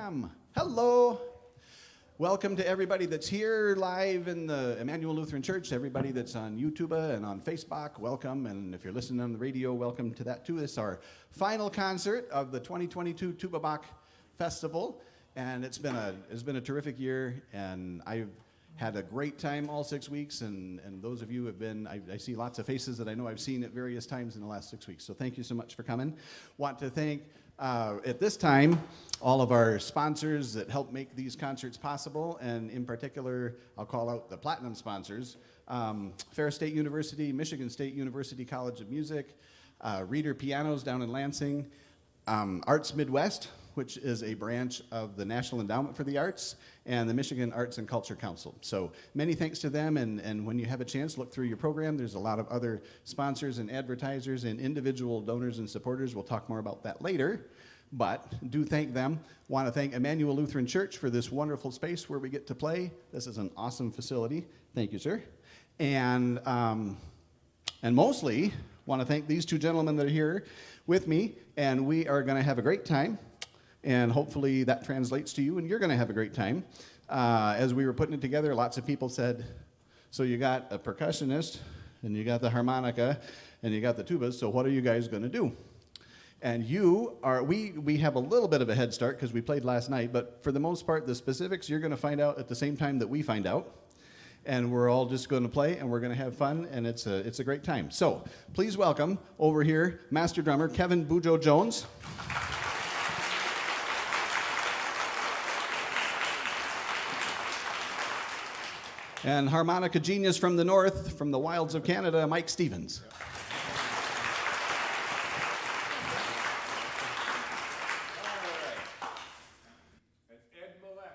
Bam! Hello! Welcome to everybody that's here live in the Emmanuel Lutheran Church, everybody that's on YouTube and on Facebook, welcome. And if you're listening on the radio, welcome to that too. This is our final concert of the 2022 Tuba Bach Festival. And it's been a terrific year, and I've had a great time all 6 weeks, and those of you who have been, I see lots of faces that I know I've seen at various times in the last 6 weeks, so thank you so much for coming. Want to thank, at this time, all of our sponsors that help make these concerts possible, and in particular, I'll call out the platinum sponsors, Ferris State University, Michigan State University College of Music, Reader Pianos down in Lansing, Arts Midwest, which is a branch of the National Endowment for the Arts, and the Michigan Arts and Culture Council. So many thanks to them, and when you have a chance, look through your program. There's a lot of other sponsors and advertisers and individual donors and supporters. We'll talk more about that later, but do thank them. Want to thank Emmanuel Lutheran Church for this wonderful space where we get to play. This is an awesome facility. Thank you, sir. And mostly want to thank these two gentlemen that are here with me, and we are going to have a great time. And hopefully that translates to you, and you're going to have a great time. As we were putting it together, lots of people said, so you got a percussionist, and you got the harmonica, and you got the tubas, so what are you guys going to do? And we have a little bit of a head start because we played last night, but for the most part, the specifics you're going to find out at the same time that we find out. And we're all just going to play, and we're going to have fun, and it's a great time. So please welcome over here, master drummer Kevin Bujo Jones. And harmonica genius from the north, from the wilds of Canada, Mike Stevens. That's Ed Mallett.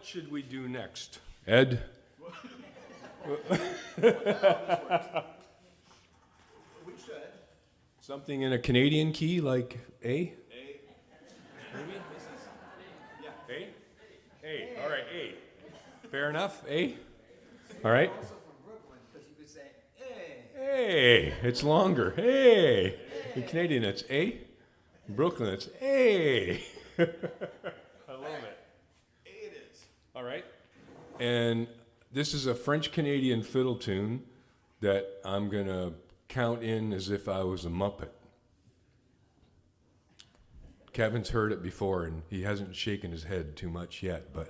should we do next? Ed? We should. Something in a Canadian key like A? A. Maybe? This is, yeah. A? A. All right, A. Fair enough? A? All right. Also from Brooklyn, because you could say, hey. Hey. It's longer. Hey. In Canadian, it's A. In Brooklyn, it's A. I love it. A it is. All right. And this is a French-Canadian fiddle tune that I'm going to count in as if I was a Muppet. Kevin's heard it before, and he hasn't shaken his head too much yet, but...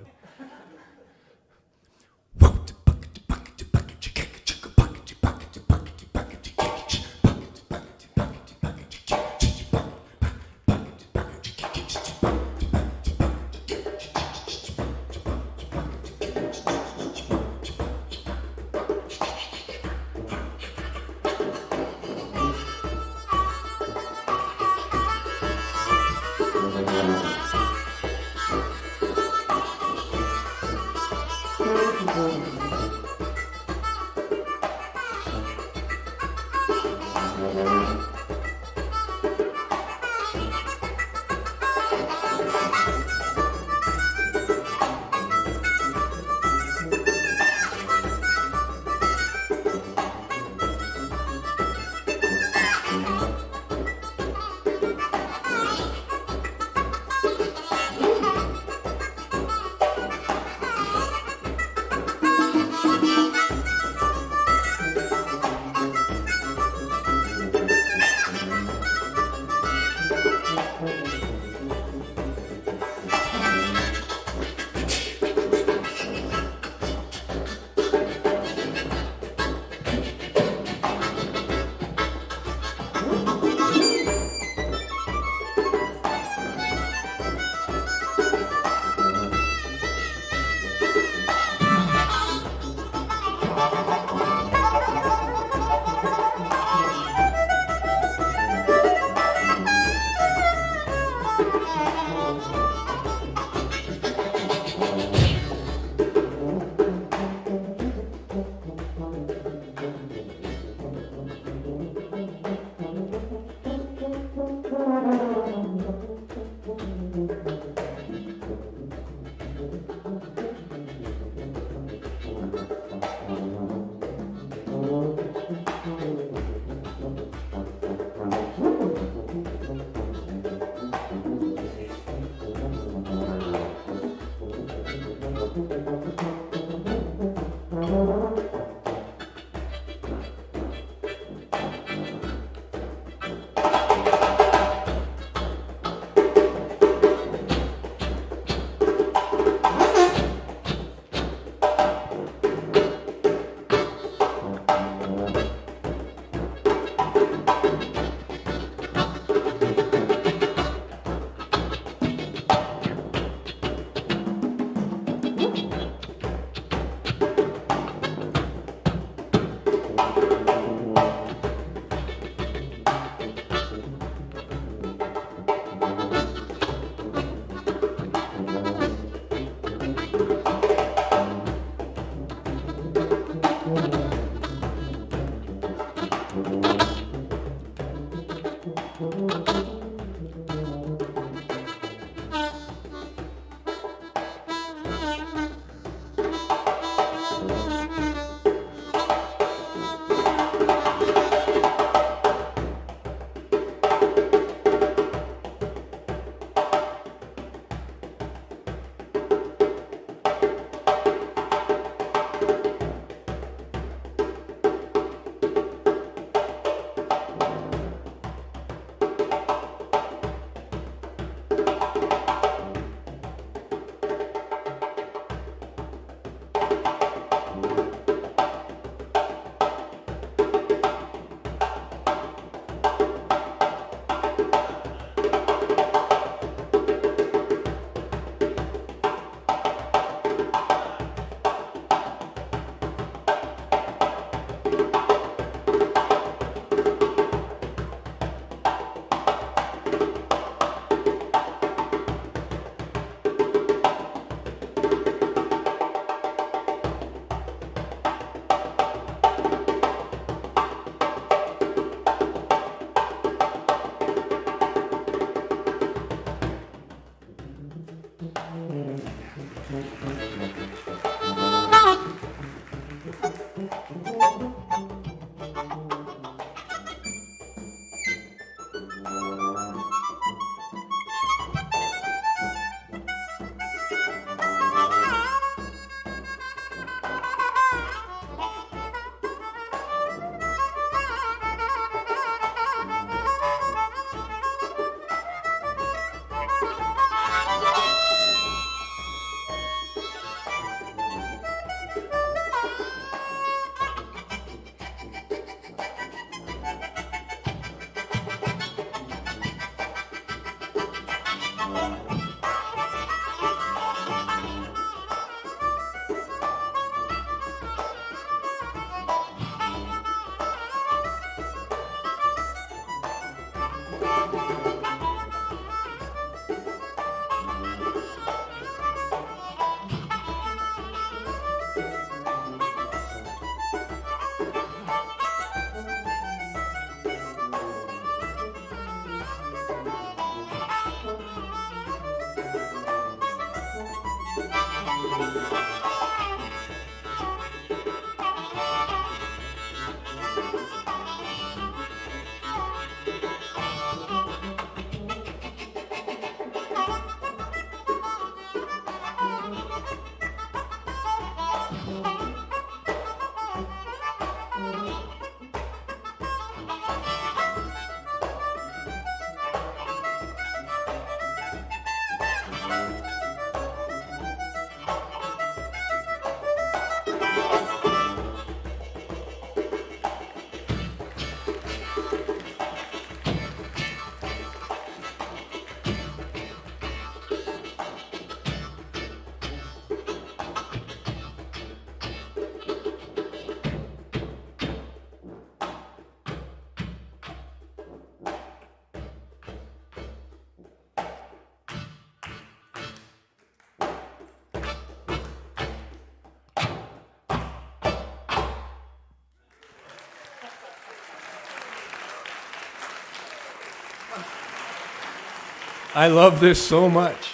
I love this so much.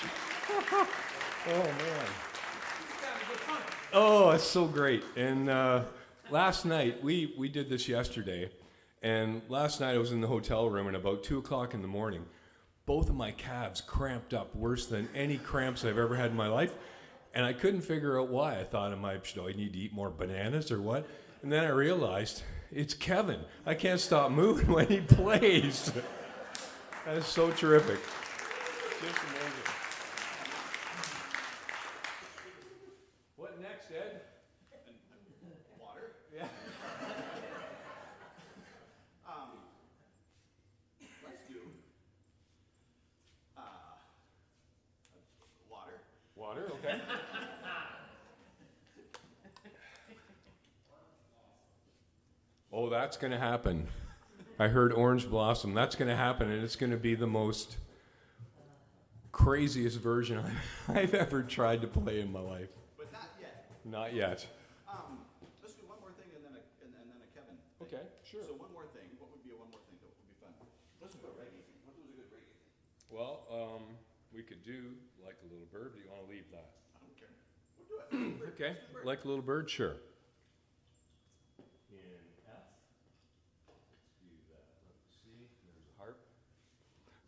Oh, man. Oh, it's so great. And last night, we did this yesterday, and last night I was in the hotel room, and about 2 o'clock in the morning, both of my calves cramped up worse than any cramps I've ever had in my life, and I couldn't figure out why. I thought, do I need to eat more bananas or what? And then I realized, it's Kevin. I can't stop moving when he plays. That is so terrific. Just amazing. What next, Ed? Water. Yeah. Let's do water. Water, okay. Oh, that's going to happen. I heard Orange Blossom. That's going to happen, and it's going to be the most craziest version I've ever tried to play in my life. But not yet. Not yet. Let's do one more thing and then a Kevin thing. Okay, sure. So one more thing. What would be one more thing that would be fun? Let's do a reggae thing. What was a good reggae thing? Well, we could do Like a Little Bird. Do you want to leave that? I don't care. We'll do it. Okay. Like a Little Bird, sure. In F. Let's do that. Let's see. There's a harp.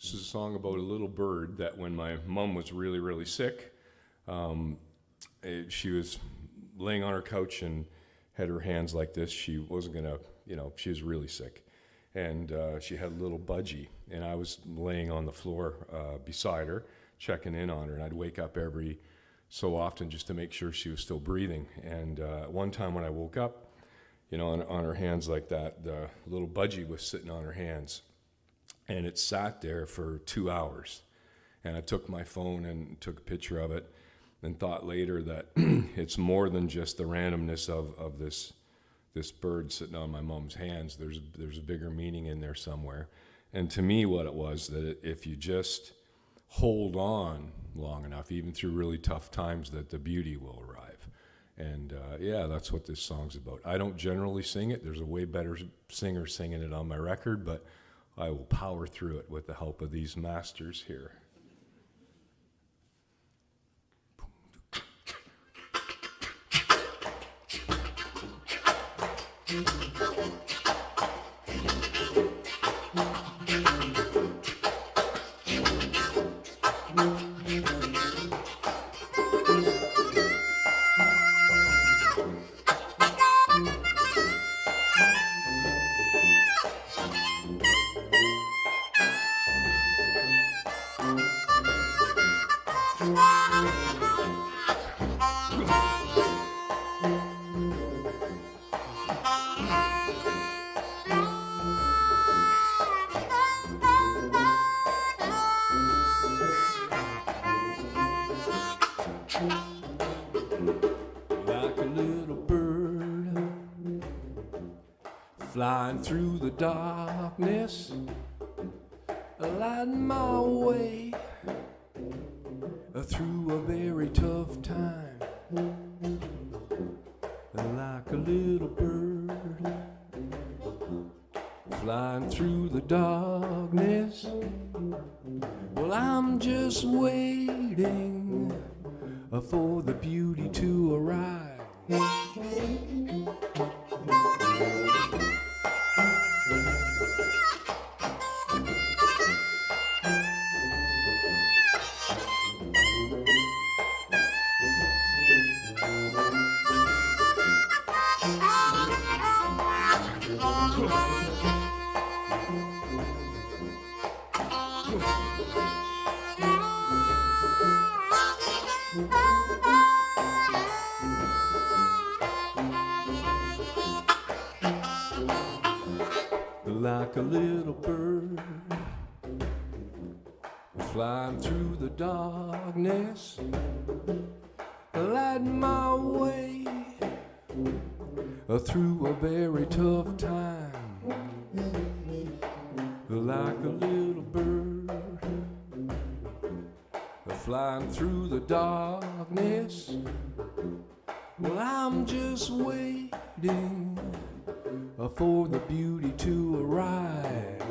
This is a song about a little bird that when my mom was really, really sick, she was laying on her couch and had her hands like this. She wasn't going to, she was really sick. And she had a little budgie. And I was laying on the floor beside her, checking in on her. And I'd wake up every so often just to make sure she was still breathing. And one time when I woke up, on her hands like that, the little budgie was sitting on her hands. And it sat there for 2 hours. And I took my phone and took a picture of it and thought later that it's more than just the randomness of this bird sitting on my mom's hands. There's a bigger meaning in there somewhere. And to me, what it was, that if you just hold on long enough, even through really tough times, that the beauty will arrive. And that's what this song's about. I don't generally sing it. There's a way better singer singing it on my record, but I will power through it with the help of these masters here. Like a little bird flying through the darkness, lighting my way through a very tough time. Like a little bird flying through the darkness, well, I'm just waiting for the beauty to arrive. Like a little bird flying through the darkness, lighting my way through a very tough time. Like a little bird flying through the darkness, well, I'm just waiting for the beauty to arrive.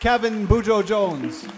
Kevin Bujo Jones.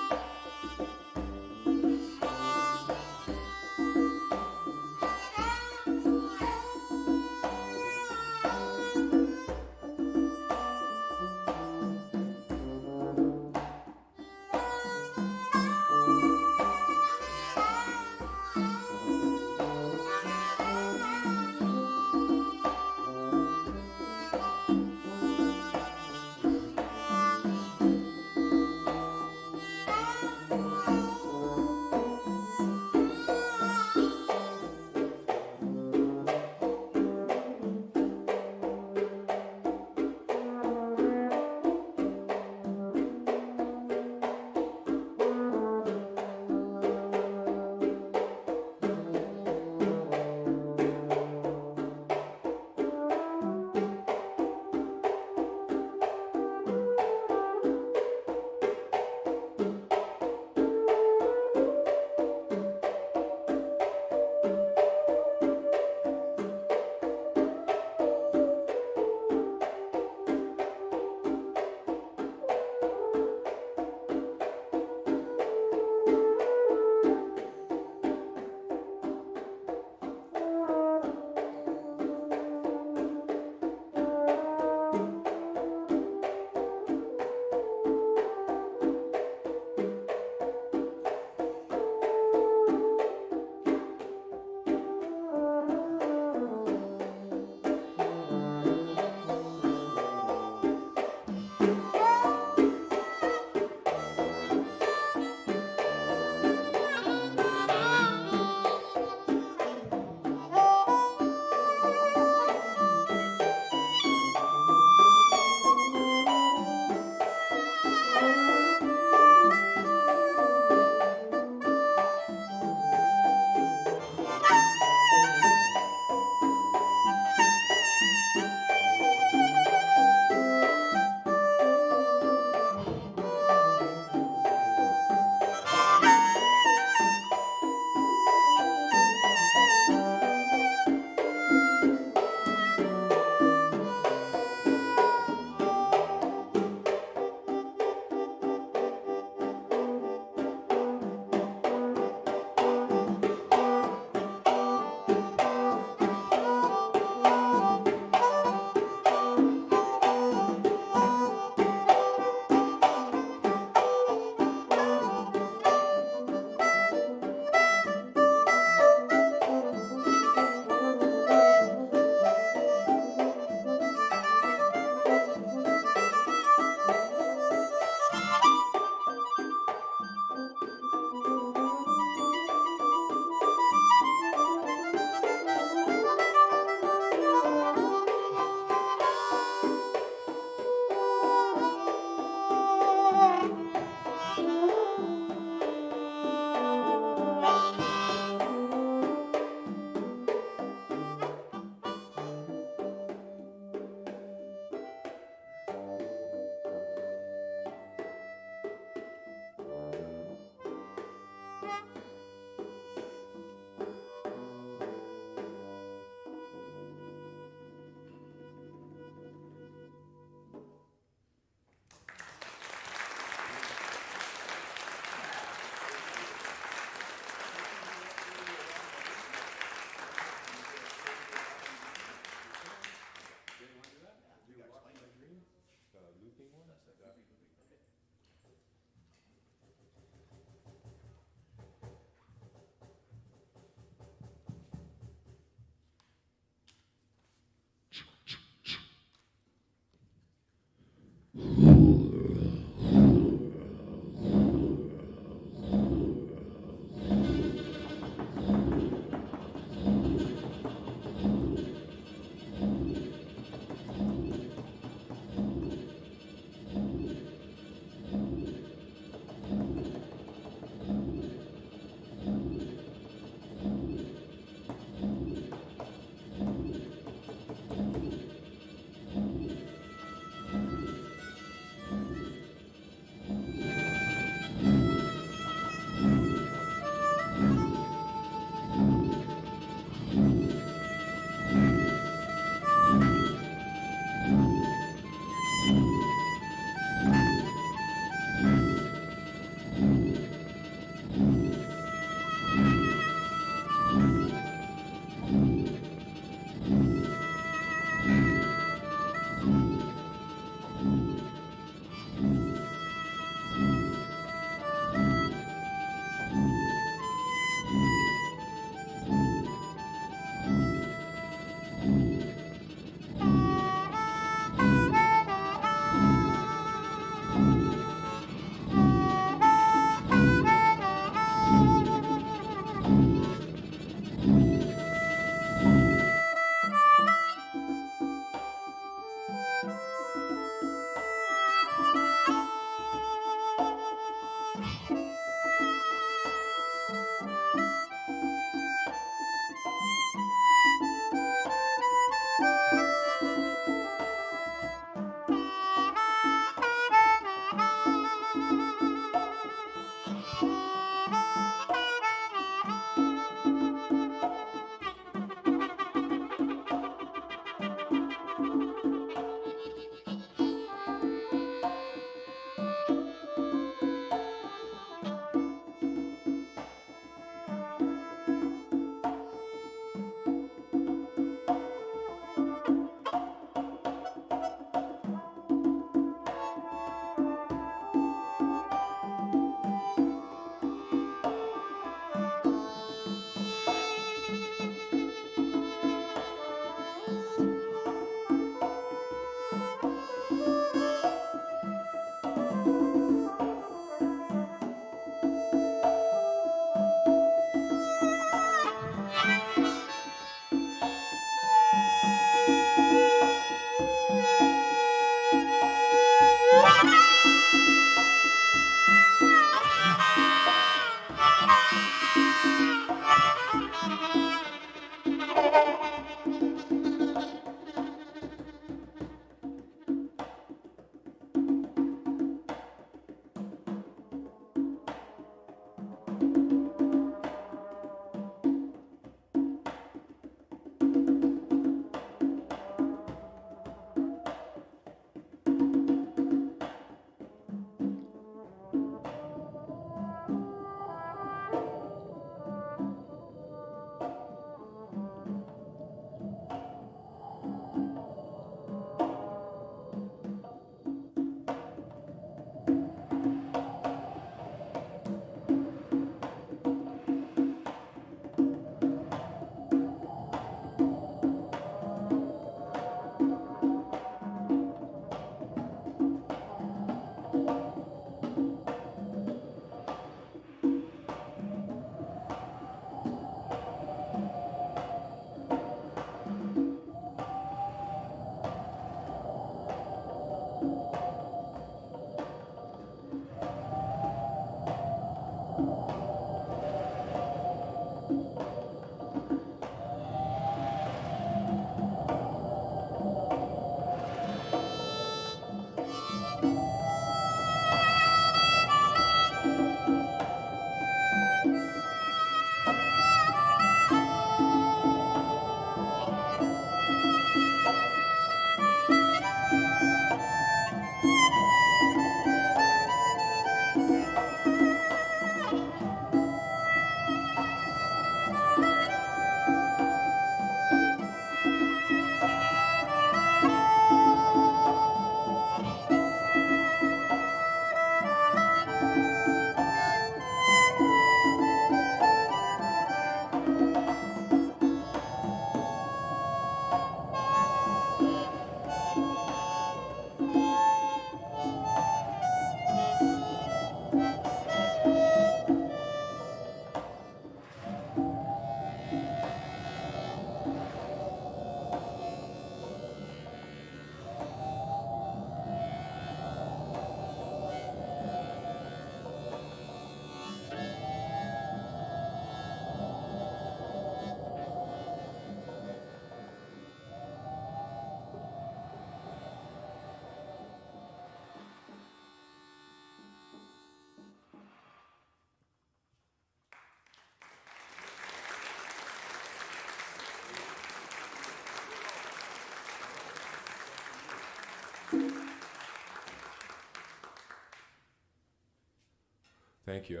Thank you.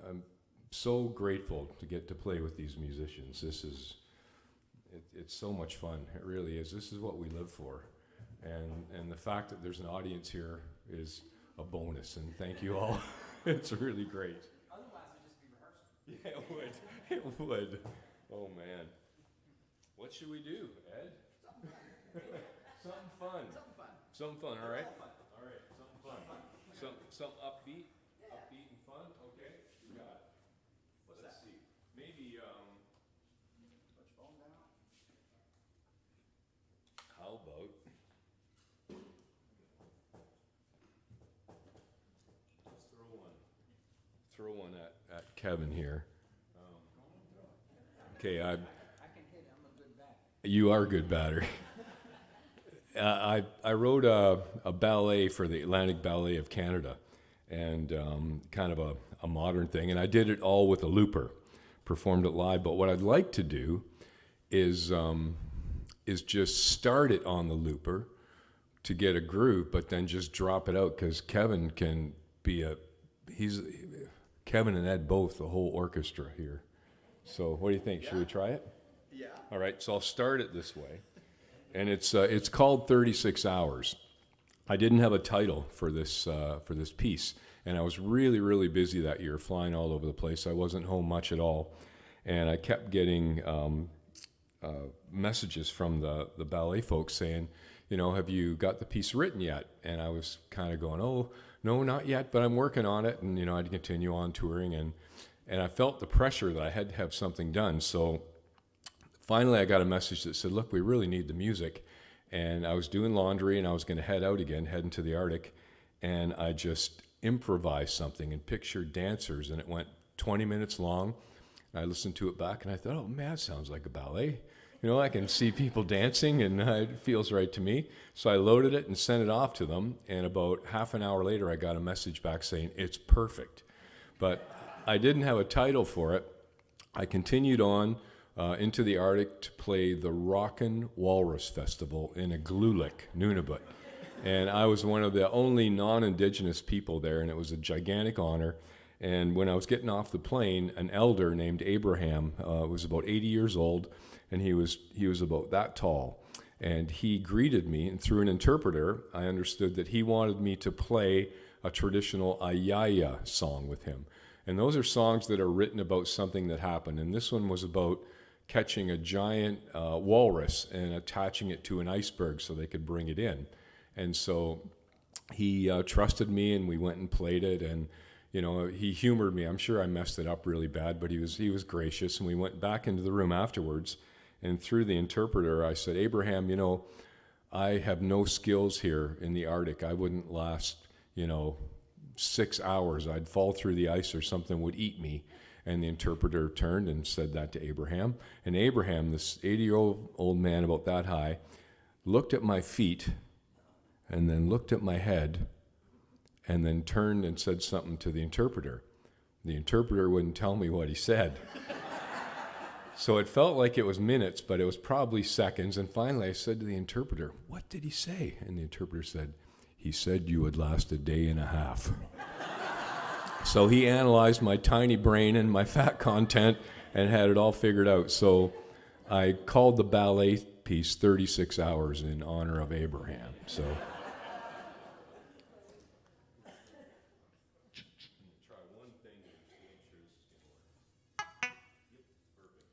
I'm so grateful to get to play with these musicians. It's so much fun. It really is. This is what we live for. And the fact that there's an audience here is a bonus, and thank you all. It's really great. Otherwise, we'd just be rehearsing. Yeah, it would. It would. Oh, man. What should we do, Ed? Something fun. Something fun, all right? All right, something fun. Something upbeat? Yeah. Upbeat and fun? Okay, you got it. Let's see. Maybe, Put your phone down. how about... Let's throw one at Kevin here. Okay, I can hit it. I'm a good batter. you are a good batter. I wrote a ballet for the Atlantic Ballet of Canada, and kind of a modern thing, and I did it all with a looper, performed it live. But what I'd like to do is just start it on the looper to get a groove, but then just drop it out, because Kevin can be Kevin and Ed both, the whole orchestra here. So what do you think? Yeah. Should we try it? Yeah. All right, so I'll start it this way. And it's called 36 Hours. I didn't have a title for this piece, and I was really, really busy that year, flying all over the place. I wasn't home much at all, and I kept getting messages from the ballet folks saying, have you got the piece written yet? And I was kind of going, oh, no, not yet, but I'm working on it. And I'd continue on touring, and I felt the pressure that I had to have something done. So finally, I got a message that said, look, we really need the music. And I was doing laundry, and I was going to head out again, head into the Arctic. And I just improvised something and pictured dancers, and it went 20 minutes long. And I listened to it back, and I thought, oh, man, that sounds like a ballet. I can see people dancing, and it feels right to me. So I loaded it and sent it off to them. And about half an hour later, I got a message back saying, it's perfect. But I didn't have a title for it. I continued on into the Arctic to play the Rockin' Walrus Festival in Igloolik, Nunavut. And I was one of the only non-Indigenous people there, and it was a gigantic honor. And when I was getting off the plane, an elder named Abraham was about 80 years old, and he was about that tall. And he greeted me, and through an interpreter, I understood that he wanted me to play a traditional Ayaya song with him. And those are songs that are written about something that happened. And this one was about catching a giant walrus and attaching it to an iceberg so they could bring it in. And so he trusted me, and we went and played it. And he humored me. I'm sure I messed it up really bad, but he was gracious. And we went back into the room afterwards. And through the interpreter, I said, Abraham, I have no skills here in the Arctic. I wouldn't last, 6 hours. I'd fall through the ice, or something would eat me. And the interpreter turned and said that to Abraham. And Abraham, this 80-year-old man about that high, looked at my feet, and then looked at my head, and then turned and said something to the interpreter. The interpreter wouldn't tell me what he said. So it felt like it was minutes, but it was probably seconds. And finally I said to the interpreter, what did he say? And the interpreter said, he said you would last a day and a half. So he analyzed my tiny brain and my fat content and had it all figured out. So I called the ballet piece 36 Hours in honor of Abraham. So. Try one thing to make sure this is going to work. Yep, perfect.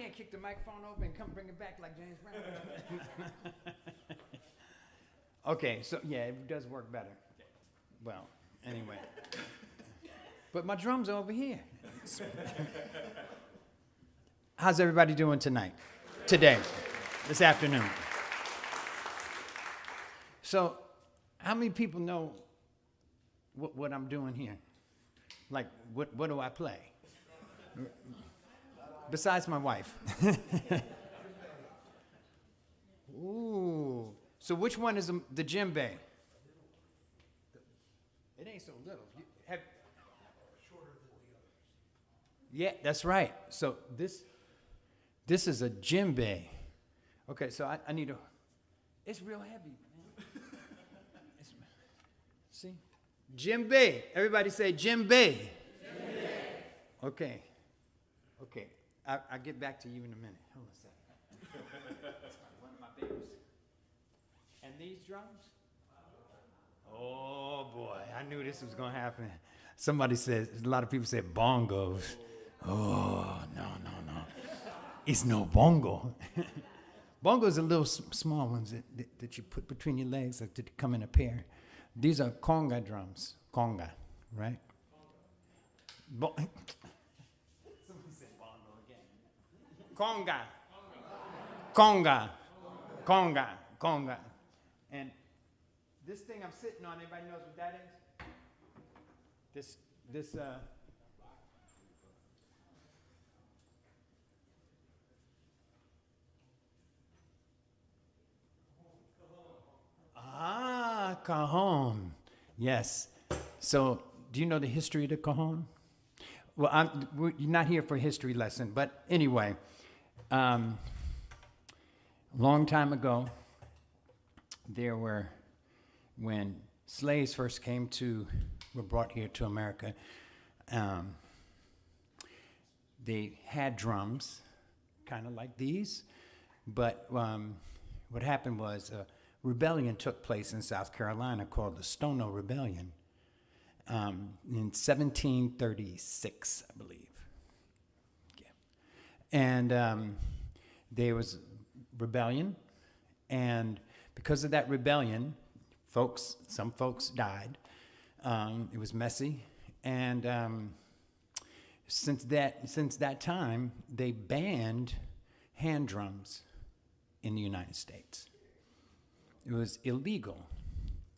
can't kick the microphone over and come bring it back like James Brown. Okay, so yeah, it does work better. Well, anyway. But my drums are over here. How's everybody doing tonight? Today, this afternoon. So, how many people know what I'm doing here? Like, what do I play? Besides my wife. Ooh. So which one is the djembe? It ain't so little. Shorter than the others. Yeah, that's right. So this is a djembe. Okay, so I need it's real heavy, man. See? Djembe. Everybody say djembe. Djembe. Okay. Okay. I'll get back to you in a minute. Hold on a second. One of my babies. And these drums? Oh boy, I knew this was gonna happen. Somebody said, a lot of people said bongos. Oh, no. It's no bongo. Bongos are little small ones that you put between your legs that come in a pair. These are conga drums. Conga, right? Somebody said bongo again. Conga. And this thing I'm sitting on, anybody knows what that is? Cajon. Yes. So, do you know the history of the cajon? Well, you're not here for a history lesson, but anyway, long time ago, when slaves first were brought here to America, they had drums, kind of like these, but what happened was a rebellion took place in South Carolina called the Stono Rebellion in 1736, I believe. Yeah. And there was rebellion, and because of that rebellion, some folks died. It was messy, and since that time, they banned hand drums in the United States. It was illegal.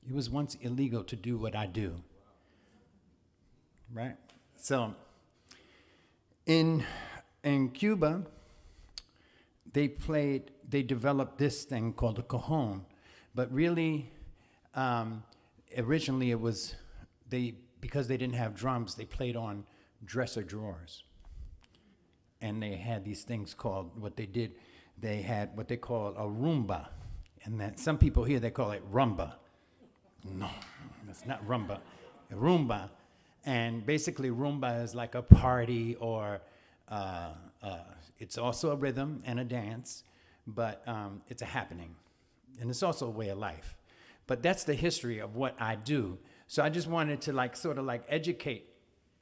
It was once illegal to do what I do, right? So, in Cuba, they developed this thing called a cajon, but really, originally it was because they didn't have drums, they played on dresser drawers, and they had these things called they had what they call a rumba, and that some people here they call it rumba. No, it's not rumba, rumba, and basically rumba is like a party or it's also a rhythm and a dance, but it's a happening, and it's also a way of life. But that's the history of what I do. So I just wanted to sort of educate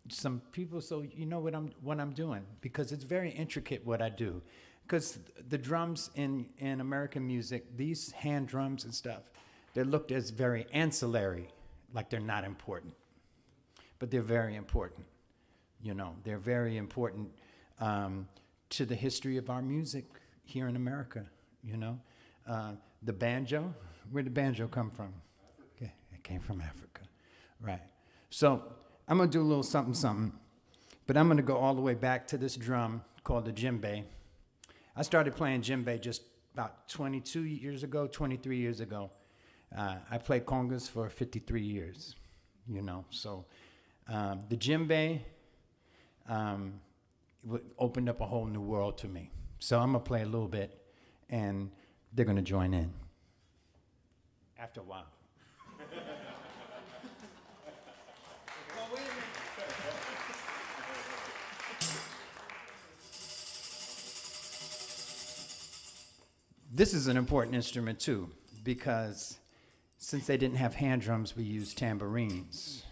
some people so you know what I'm doing, because it's very intricate what I do. Because the drums in American music, these hand drums and stuff, they're looked as very ancillary, like they're not important. But they're very important. You know, they're very important to the history of our music here in America, you know. The banjo, where did banjo come from? Okay, it came from Africa, right. So I'm gonna do a little something, but I'm gonna go all the way back to this drum called the djembe. I started playing djembe just about 23 years ago. I played congas for 53 years, you know. So the djembe opened up a whole new world to me. So I'm gonna play a little bit, and they're gonna join in after a while. This is an important instrument too, because since they didn't have hand drums, we used tambourines.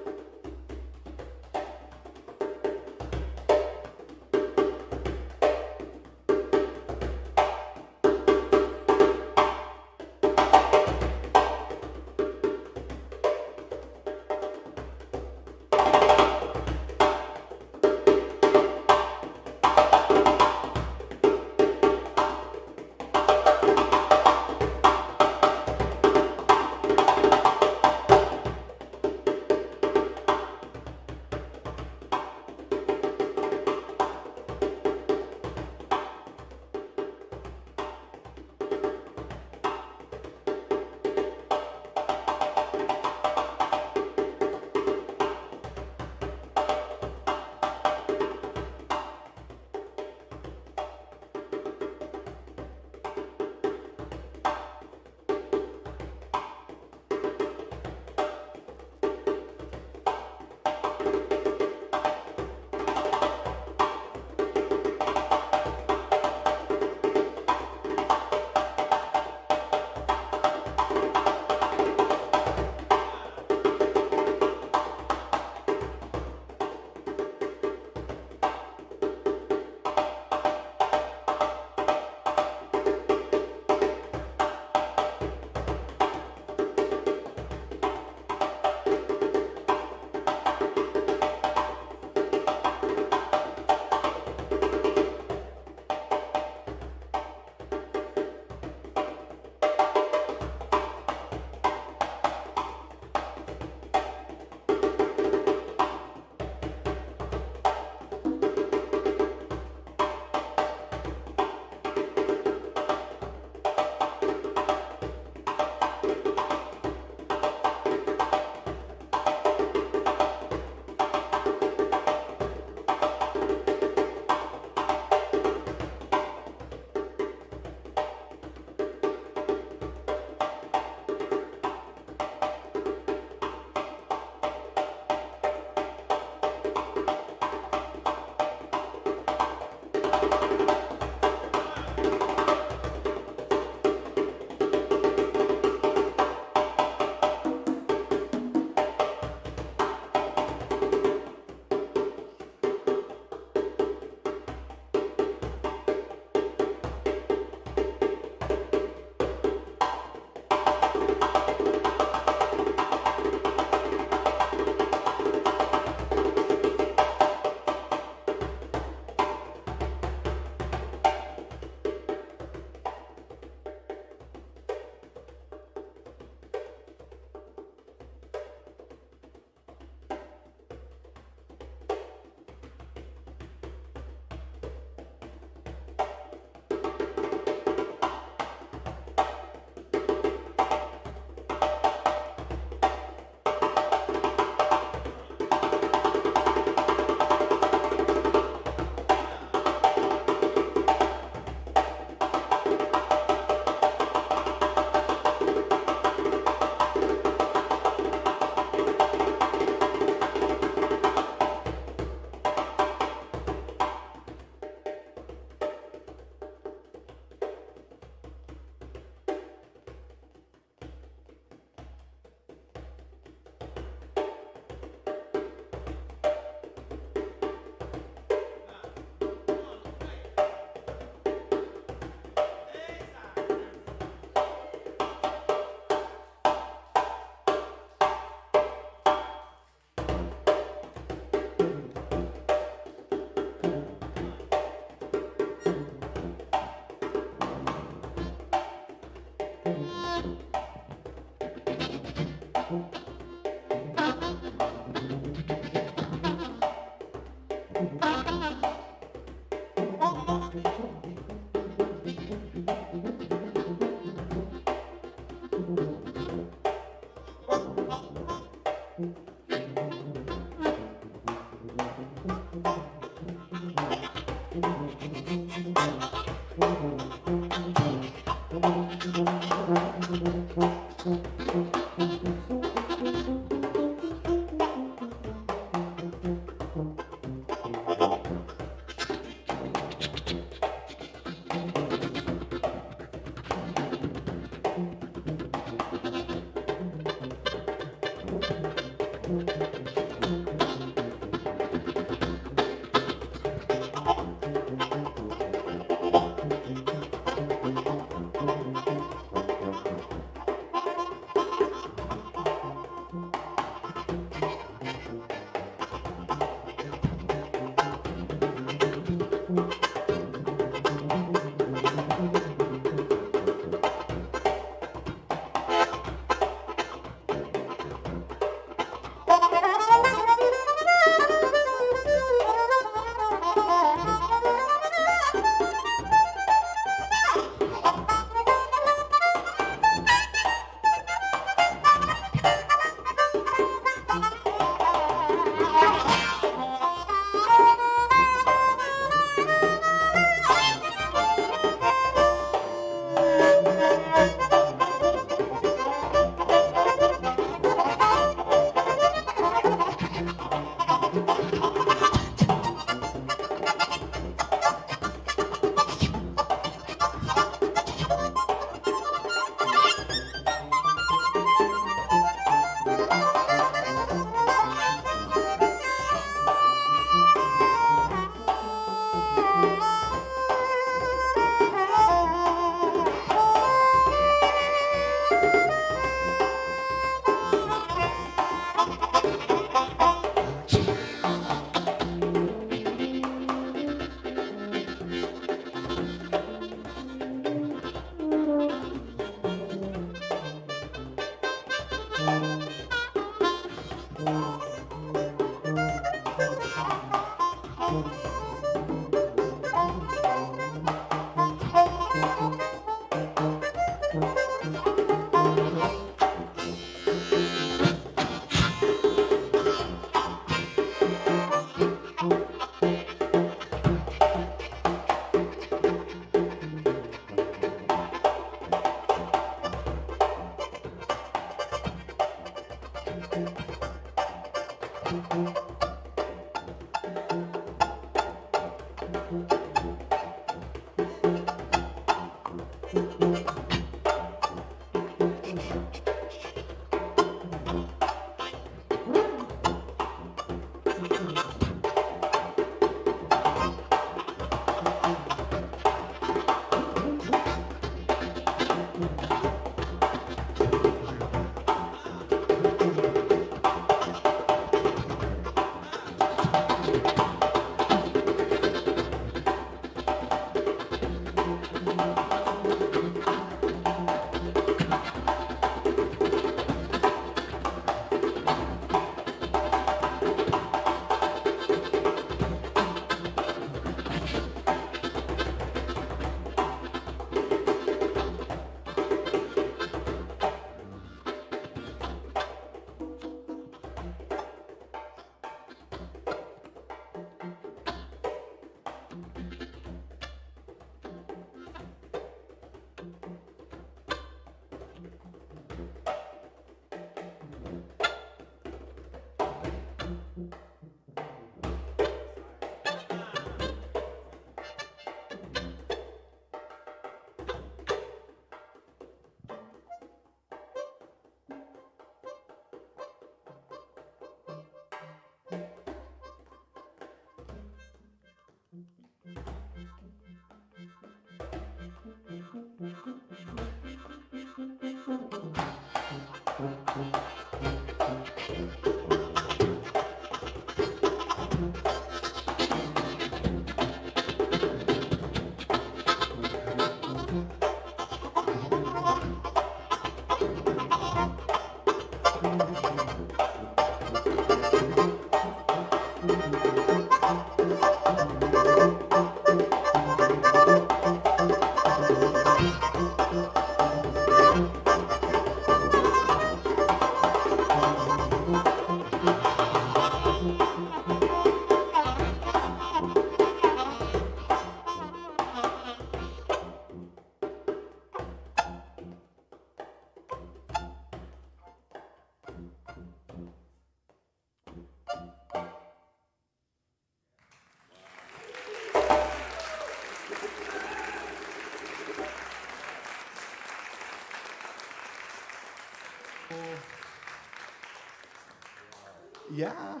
Yeah.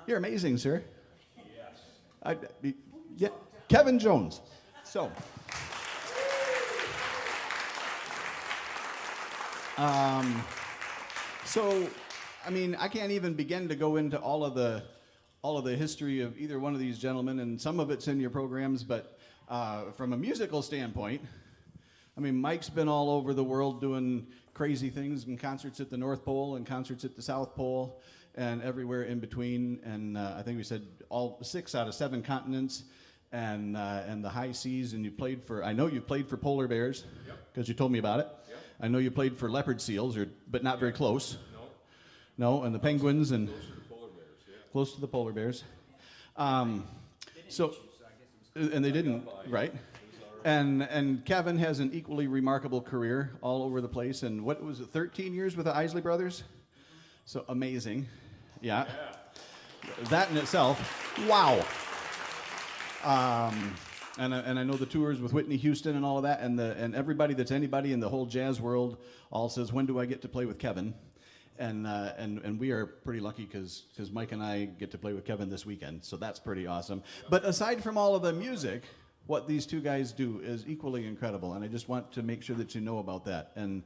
You're amazing, sir. Yeah, Kevin Jones. So, I mean, I can't even begin to go into all of the history of either one of these gentlemen, and some of it's in your programs. But from a musical standpoint, I mean, Mike's been all over the world doing crazy things and concerts at the North Pole and concerts at the South Pole and everywhere in between. And I think we said all 6 out of 7 continents and the high seas. And I know you played for polar bears because you told me about it. Yep. I know you played for leopard seals, but not very close. No. No, and the penguins and Close to the polar bears, yeah. close to the polar bears. And they didn't, right? And Kevin has an equally remarkable career all over the place. And what was it, 13 years with the Isley Brothers? So amazing. Yeah. That in itself, wow. And I know the tours with Whitney Houston and all of that, and everybody that's anybody in the whole jazz world all says, when do I get to play with Kevin? And we are pretty lucky because Mike and I get to play with Kevin this weekend, so that's pretty awesome. But aside from all of the music, what these two guys do is equally incredible, and I just want to make sure that you know about that. And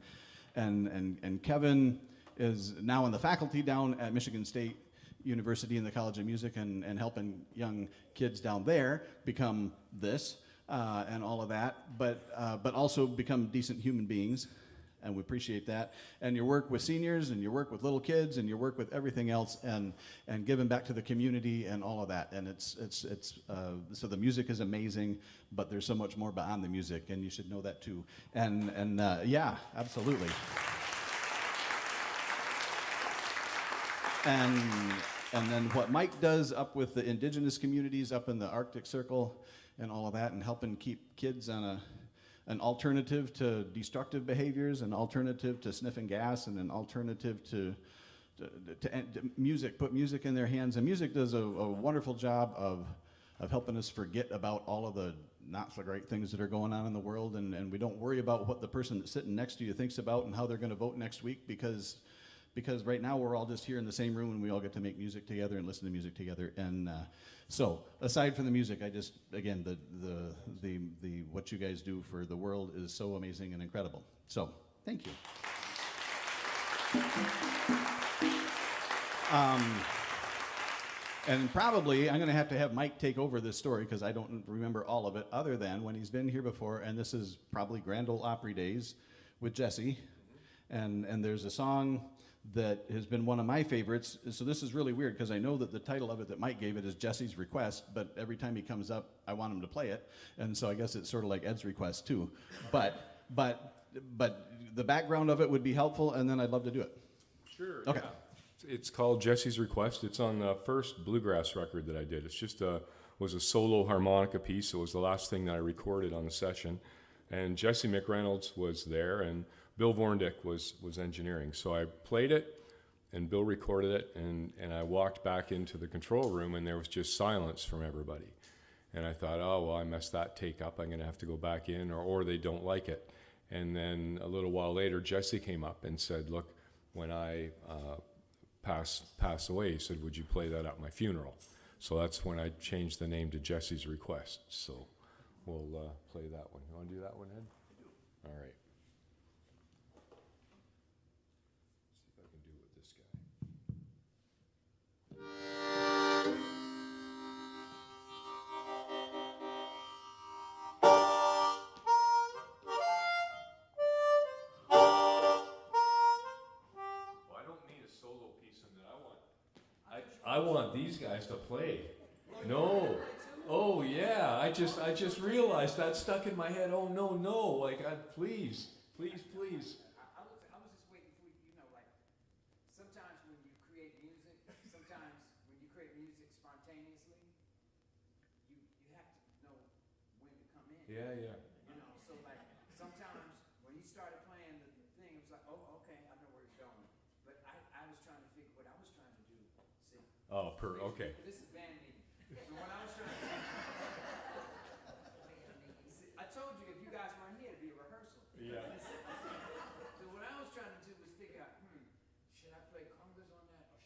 Kevin is now in the faculty down at Michigan State University in the College of Music and helping young kids down there become this and all of that, but also become decent human beings. And we appreciate that. And your work with seniors, and your work with little kids, and your work with everything else, and giving back to the community and all of that. And so the music is amazing, but there's so much more beyond the music, and you should know that too. And yeah, absolutely. And then what Mike does up with the indigenous communities up in the Arctic Circle and all of that, and helping keep kids on an alternative to destructive behaviors, an alternative to sniffing gas, and an alternative to music, put music in their hands. And music does a wonderful job of helping us forget about all of the not so great things that are going on in the world, and we don't worry about what the person that's sitting next to you thinks about and how they're going to vote next week, because right now we're all just here in the same room and we all get to make music together and listen to music together. And so aside from the music, I just, again, the what you guys do for the world is so amazing and incredible. So thank you. And probably I'm going to have Mike take over this story because I don't remember all of it, other than when he's been here before, and this is probably Grand Ole Opry days with Jesse. And there's a song that has been one of my favorites. So this is really weird because I know that the title of it that Mike gave it is Jesse's Request, but every time he comes up, I want him to play it. And so I guess it's sort of like Ed's request too. But the background of it would be helpful, and then I'd love to do it. Sure. Okay. Yeah. It's called Jesse's Request. It's on the first bluegrass record that I did. It's just was a solo harmonica piece. It was the last thing that I recorded on the session. And Jesse McReynolds was there, and Bill Vorndick was engineering. So I played it, and Bill recorded it, and I walked back into the control room, and there was just silence from everybody. And I thought, oh, well, I messed that take up. I'm going to have to go back in, or they don't like it. And then a little while later, Jesse came up and said, look, when I pass away, he said, would you play that at my funeral? So that's when I changed the name to Jesse's Request. So we'll play that one. You want to do that one, Ed? I do. All right. See if I can do it with this guy. Well, I don't need a solo piece in that. I want these guys to play. No. Oh yeah, I just realized that stuck in my head. Oh no, like please. I was just waiting for you know, like sometimes when you create music spontaneously, you have to know when to come in. Yeah. You know, so like sometimes when you started playing the thing, it was like, oh, okay, I know where it's going. But I was trying to figure what I was trying to do. See? Oh, okay. This is band meeting. So what I was trying to do. See, I told you if you guys weren't here, it'd be a rehearsal. Yeah. So what I was trying to do was figure out, should I play congas on that?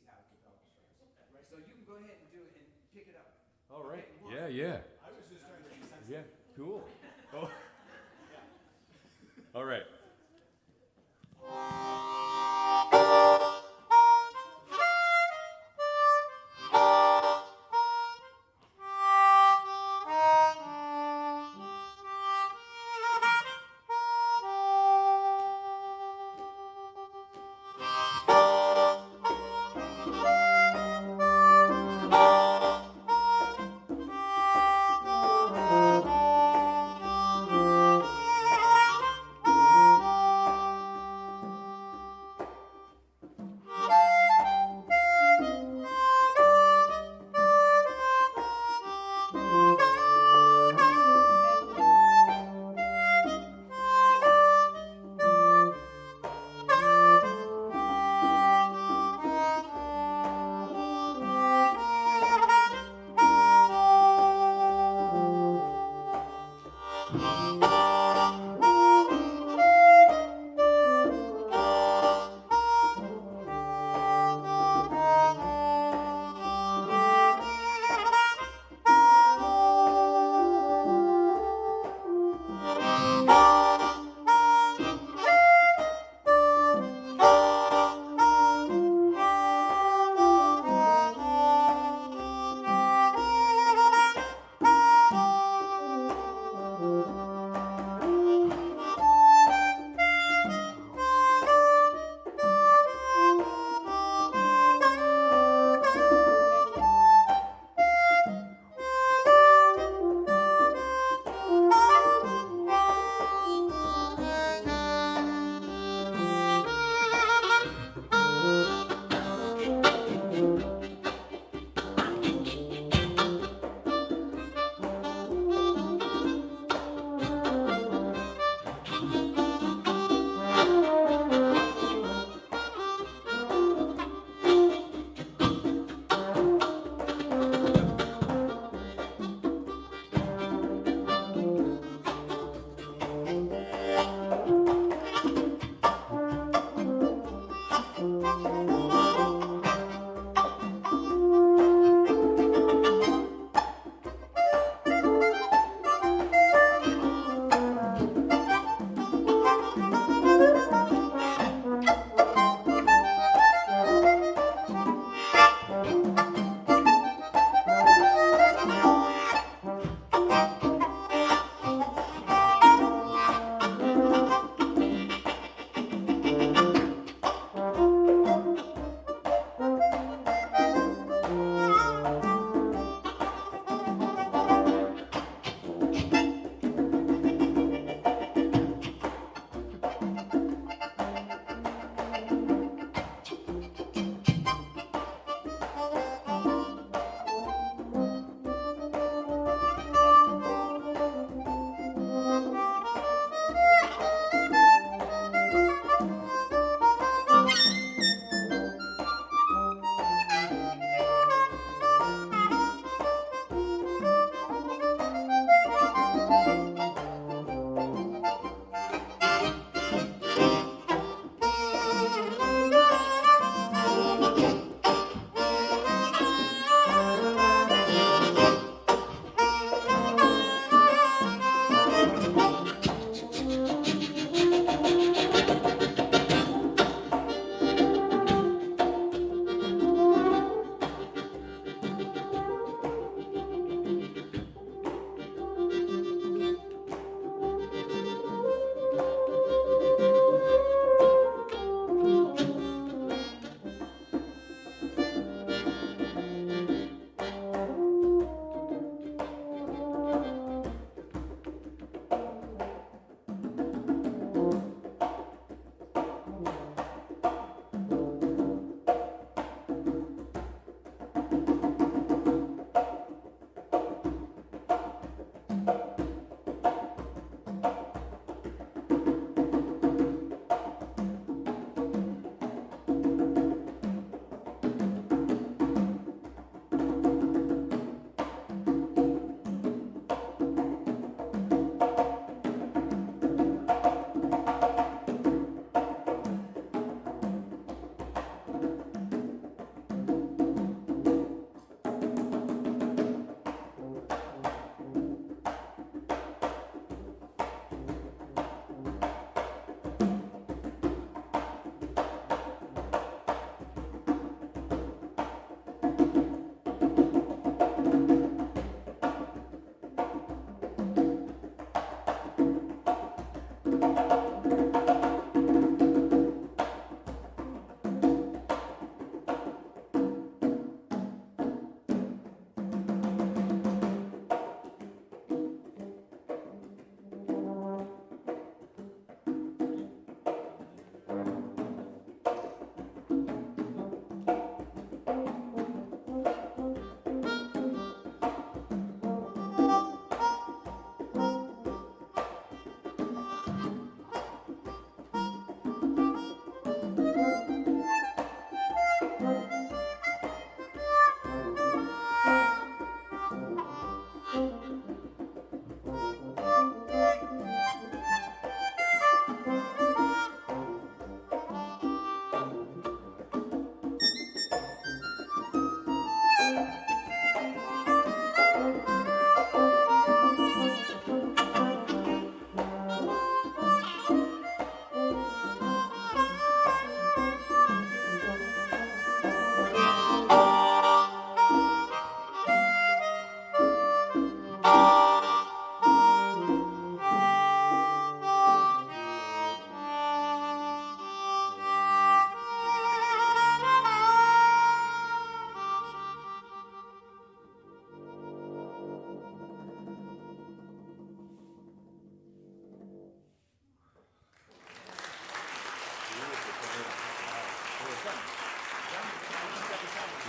how to develop first. Right, so you can go ahead and do it and pick it up. All right. Okay, Yeah, yeah. I was just trying to be sensitive. Yeah, cool. Oh. All right.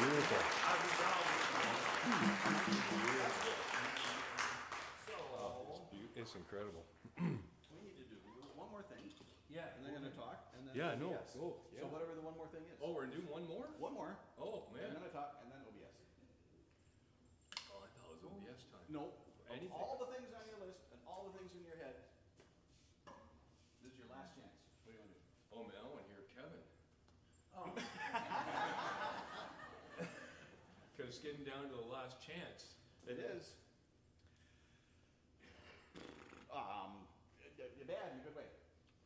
Beautiful. It's incredible. We need to do one more thing. Yeah. And then I'm going to talk. And then Yeah, it'll be no. yes. Oh, yeah. So whatever the one more thing is. Oh, we're doing one more? One more. Oh, And man. then I talk, and then it'll be yes. Oh, I thought it was OBS time. No. Anything. All the things on your list and all the things in your head. This is your last chance. What do you want to do? Oh, man, I want to hear Kevin. Oh. Because it's getting down to the last chance. It is. Bad in a good way.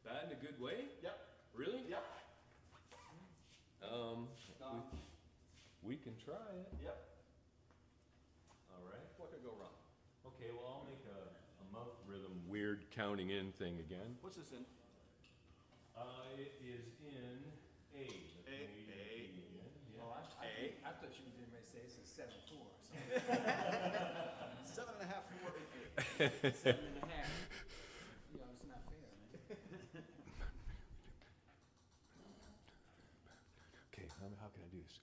Bad in a good way? Yep. Really? Yep. We can try it. Yep. All right. What could go wrong? Okay, well, I'll make a mouth rhythm weird counting in thing again. What's this in? It is in A. A. Yeah. Oh, I thought you were going to say it's a 7/4 or something. 7.5, 4, 8. 7.5. You know, it's not fair, man. Okay, how can I do this?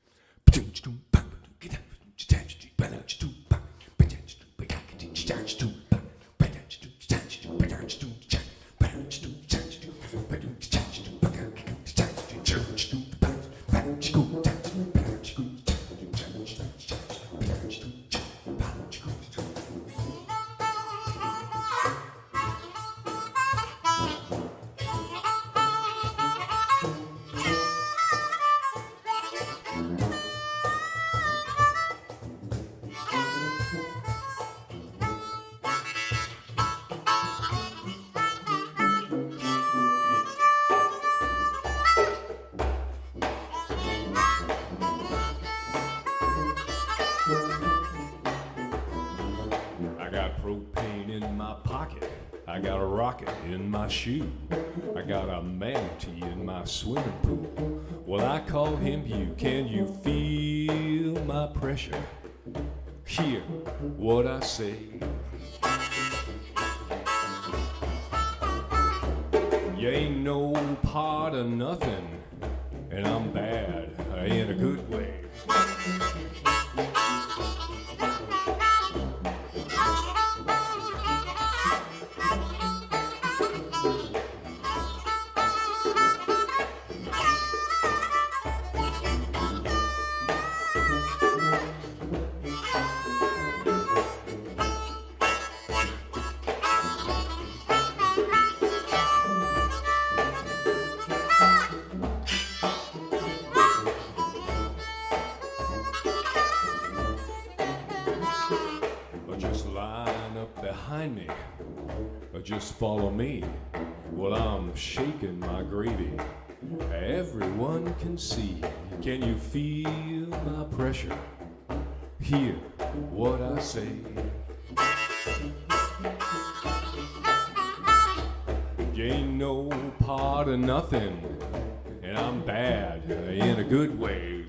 I got propane in my pocket. I got a rocket in my shoe. I got a manatee in my swimming pool. Well, I call him you. Can you feel my pressure? Hear what I say. You ain't no part of nothing, and I'm bad in a good way. Just line up behind me, or just follow me. Well, I'm shaking my gravy. Everyone can see. Can you feel my pressure? Hear what I say. You ain't no part of nothing, and I'm bad in a good way.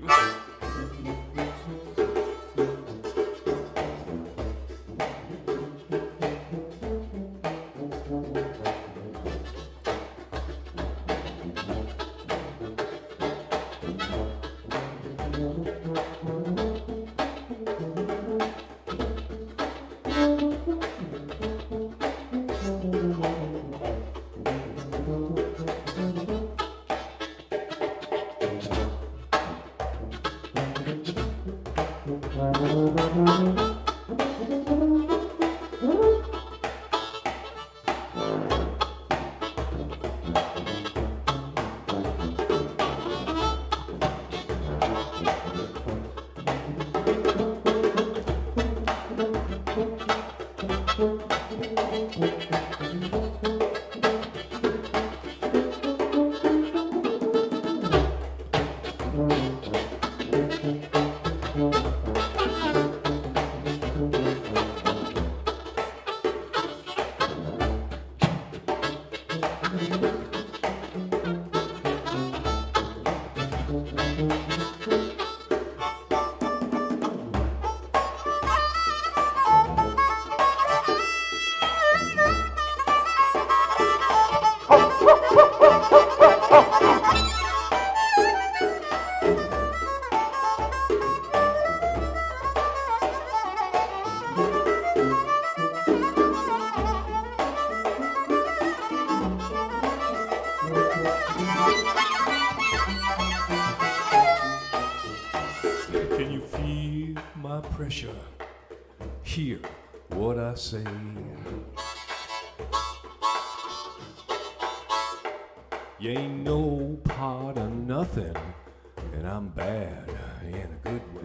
pressure. Hear what I say. You ain't no part of nothing, and I'm bad in a good way.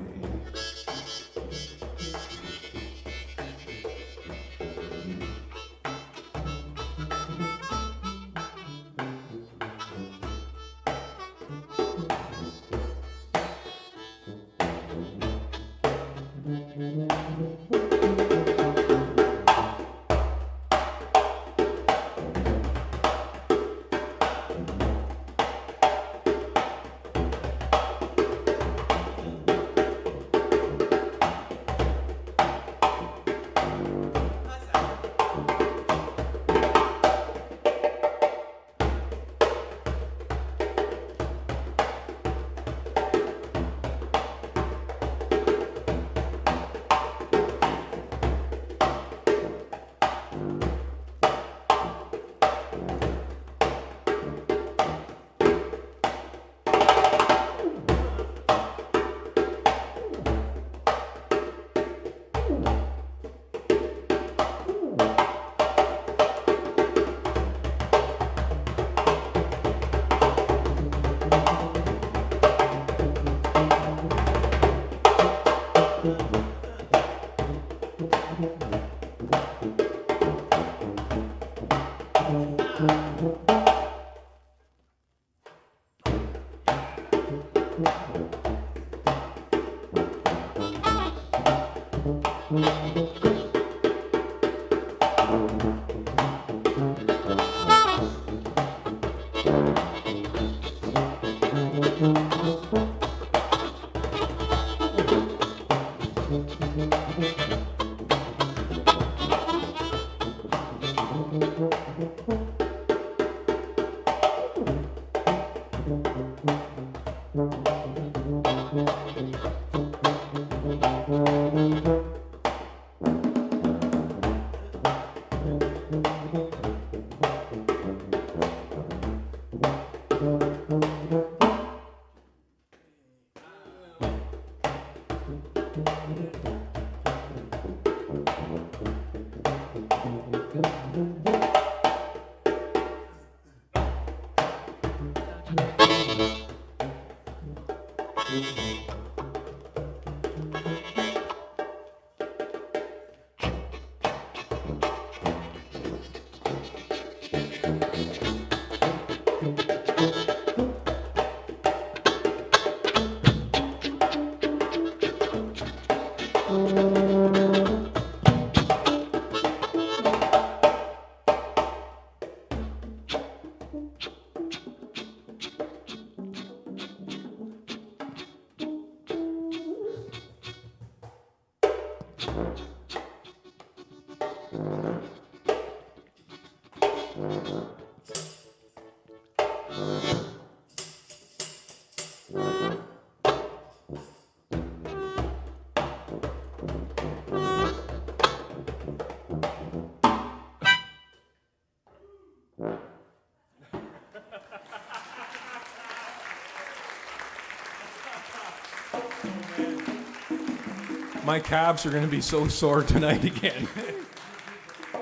My calves are going to be so sore tonight again.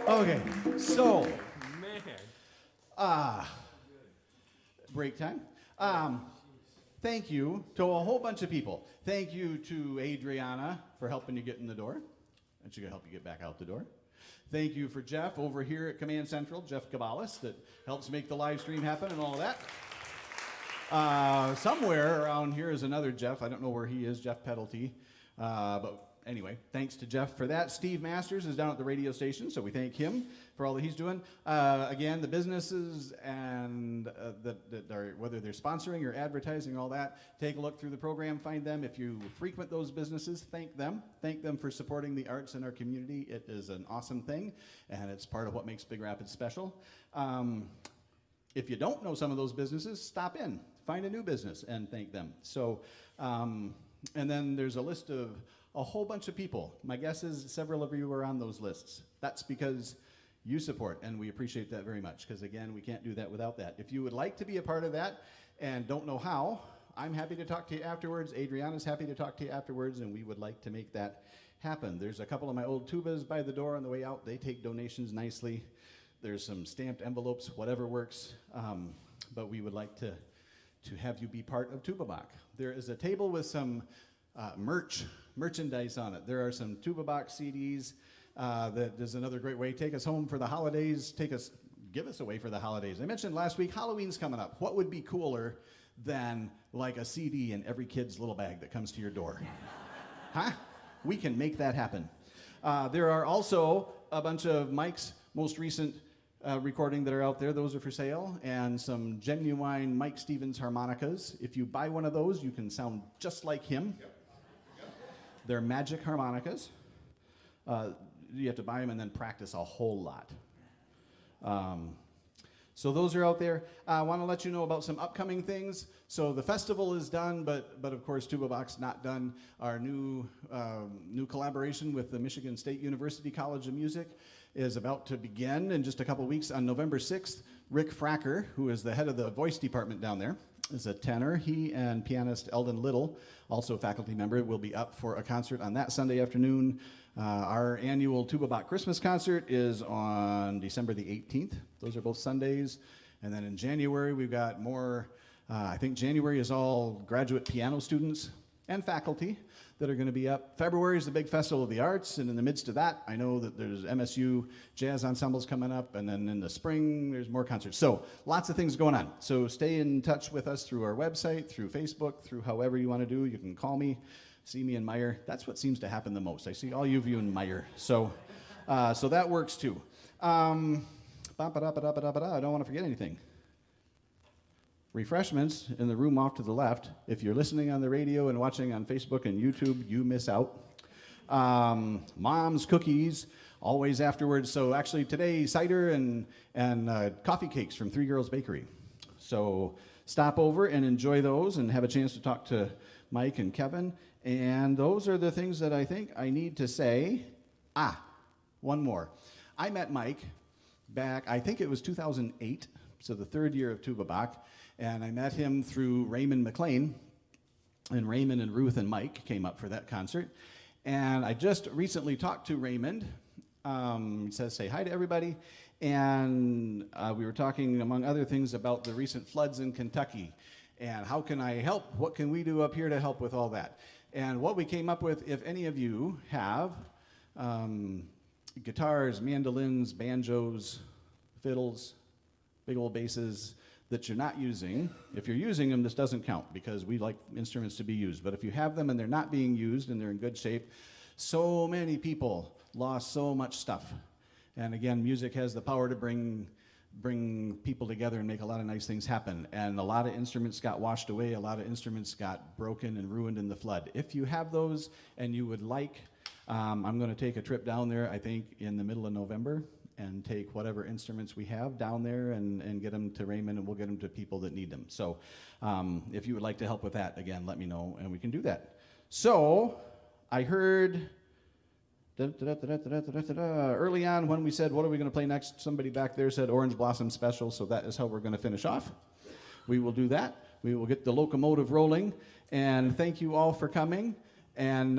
Okay, so Man. break time. Thank you to a whole bunch of people. Thank you to Adriana for helping you get in the door, and she's going to help you get back out the door. Thank you for Jeff over here at Command Central, Jeff Cabalas, that helps make the live stream happen and all of that. Somewhere around here is another Jeff. I don't know where he is, Jeff Peddlety. But anyway, thanks to Jeff for that. Steve Masters is down at the radio station, so we thank him for all that he's doing. Again, the businesses and that are, whether they're sponsoring or advertising, all that, take a look through the program, find them. If you frequent those businesses, thank them. Thank them for supporting the arts in our community. It is an awesome thing, and it's part of what makes Big Rapids special. If you don't know some of those businesses, stop in, find a new business, and thank them. So, and then there's a list of a whole bunch of people. My guess is several of you are on those lists. That's because you support, and we appreciate that very much, because again, we can't do that without that. If you would like to be a part of that and don't know how, I'm happy to talk to you afterwards. Adriana's happy to talk to you afterwards, and we would like to make that happen. There's a couple of my old tubas by the door on the way out. They take donations nicely. There's some stamped envelopes, whatever works. But we would like to have you be part of Tuba Bach. There is a table with some merchandise on it. There are some Tuba Bach CDs. That is another great way. Take us home for the holidays. Give us away for the holidays. I mentioned last week, Halloween's coming up. What would be cooler than like a CD in every kid's little bag that comes to your door? Huh? We can make that happen. There are also a bunch of Mike's most recent recording that are out there. Those are for sale. And some genuine Mike Stevens harmonicas. If you buy one of those, you can sound just like him. Yep. They're magic harmonicas. You have to buy them and then practice a whole lot. So those are out there. I want to let you know about some upcoming things. So the festival is done, but of course Tuba Bach's not done. Our new collaboration with the Michigan State University College of Music is about to begin in just a couple weeks. On November 6th, Rick Fracker, who is the head of the voice department down there, is a tenor. He and pianist Eldon Little, also a faculty member, will be up for a concert on that Sunday afternoon. Our annual Tuba Bach Christmas concert is on December the 18th. Those are both Sundays. And then in January, we've got more, I think January is all graduate piano students and faculty that are going to be up. February is the big Festival of the Arts, and in the midst of that, I know that there's MSU jazz ensembles coming up, and then in the spring, there's more concerts. So lots of things going on. So stay in touch with us through our website, through Facebook, through however you want to do. You can call me, see me in Meyer. That's what seems to happen the most. I see all of you in Meyer. So that works too. I don't want to forget anything. Refreshments in the room off to the left. If you're listening on the radio and watching on Facebook and YouTube, you miss out. Mom's cookies, always afterwards. So actually today, cider and coffee cakes from Three Girls Bakery. So stop over and enjoy those and have a chance to talk to Mike and Kevin. And those are the things that I think I need to say. One more. I met Mike back, I think it was 2008, so the third year of Tuba Bach. And I met him through Raymond McLean, and Raymond and Ruth and Mike came up for that concert. And I just recently talked to Raymond. He says, say hi to everybody. And we were talking, among other things, about the recent floods in Kentucky. And how can I help? What can we do up here to help with all that? And what we came up with, if any of you have guitars, mandolins, banjos, fiddles, big old basses, that you're not using. If you're using them, this doesn't count because we like instruments to be used. But if you have them and they're not being used and they're in good shape, so many people lost so much stuff. And again, music has the power to bring people together and make a lot of nice things happen. And a lot of instruments got washed away. A lot of instruments got broken and ruined in the flood. If you have those and you would like, I'm going to take a trip down there, I think, in the middle of November, and take whatever instruments we have down there and get them to Raymond, and we'll get them to people that need them. So if you would like to help with that, again, let me know, and we can do that. So I heard early on when we said, what are we going to play next? Somebody back there said Orange Blossom Special, so that is how we're going to finish off. We will do that. We will get the locomotive rolling, and thank you all for coming. And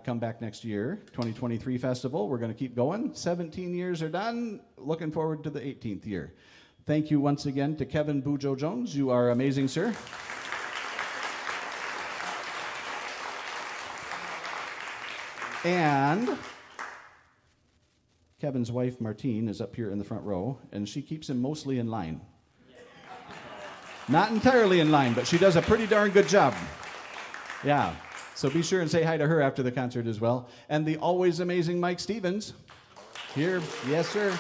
come back next year, 2023 festival. We're going to keep going. 17 years are done. Looking forward to the 18th year. Thank you once again to Kevin Bujo Jones. You are amazing, sir. And Kevin's wife, Martine, is up here in the front row, and she keeps him mostly in line. Not entirely in line, but she does a pretty darn good job. Yeah. So be sure and say hi to her after the concert as well. And the always amazing Mike Stevens. Here, yes, sir.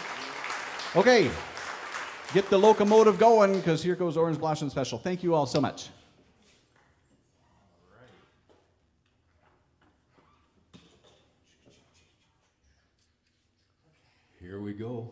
Okay, get the locomotive going, because here goes Orange Blossom Special. Thank you all so much. Here we go.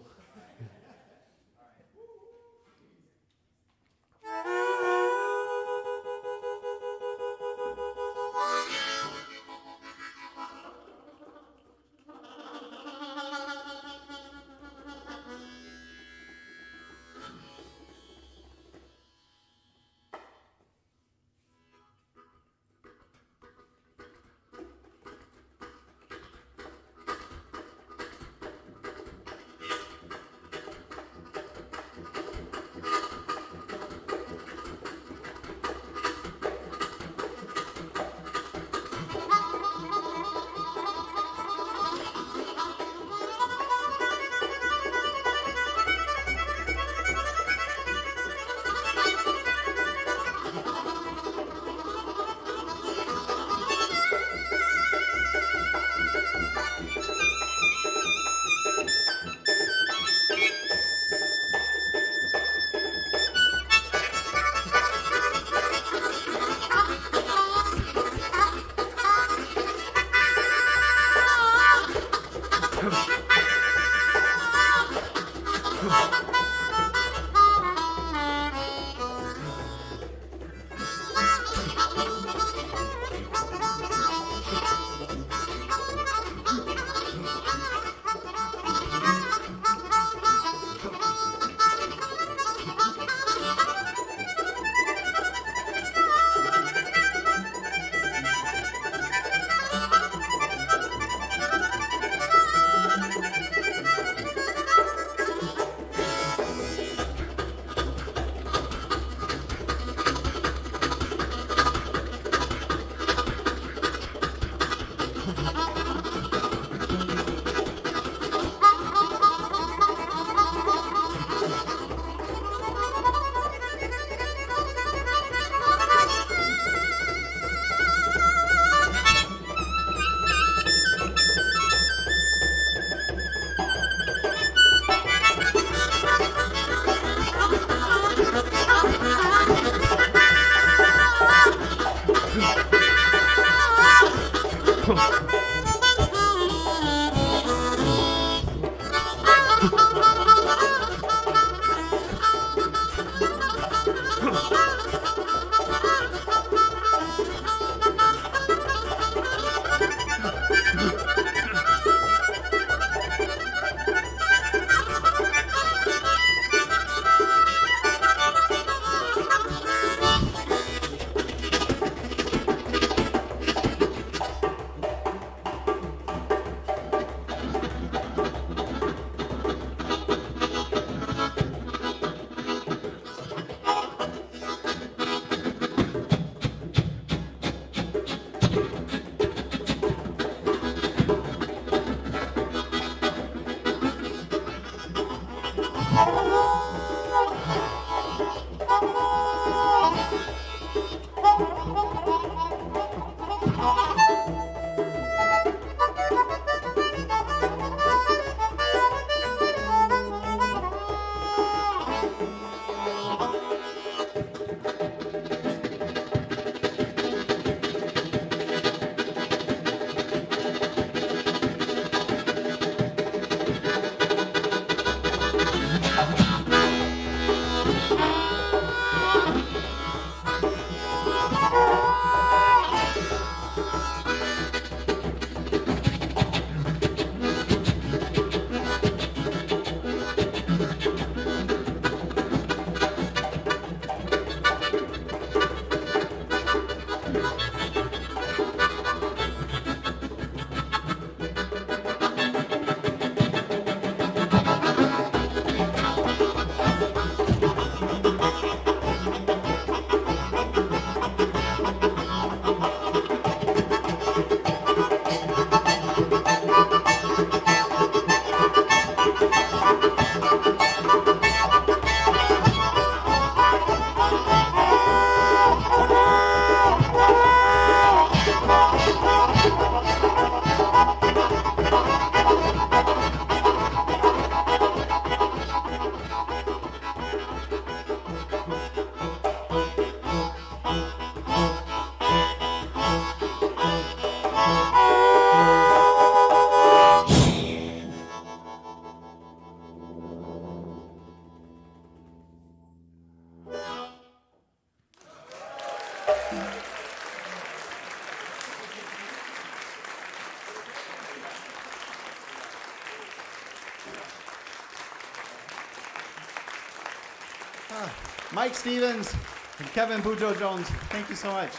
Mike Stevens and Kevin Bujo Jones, thank you so much.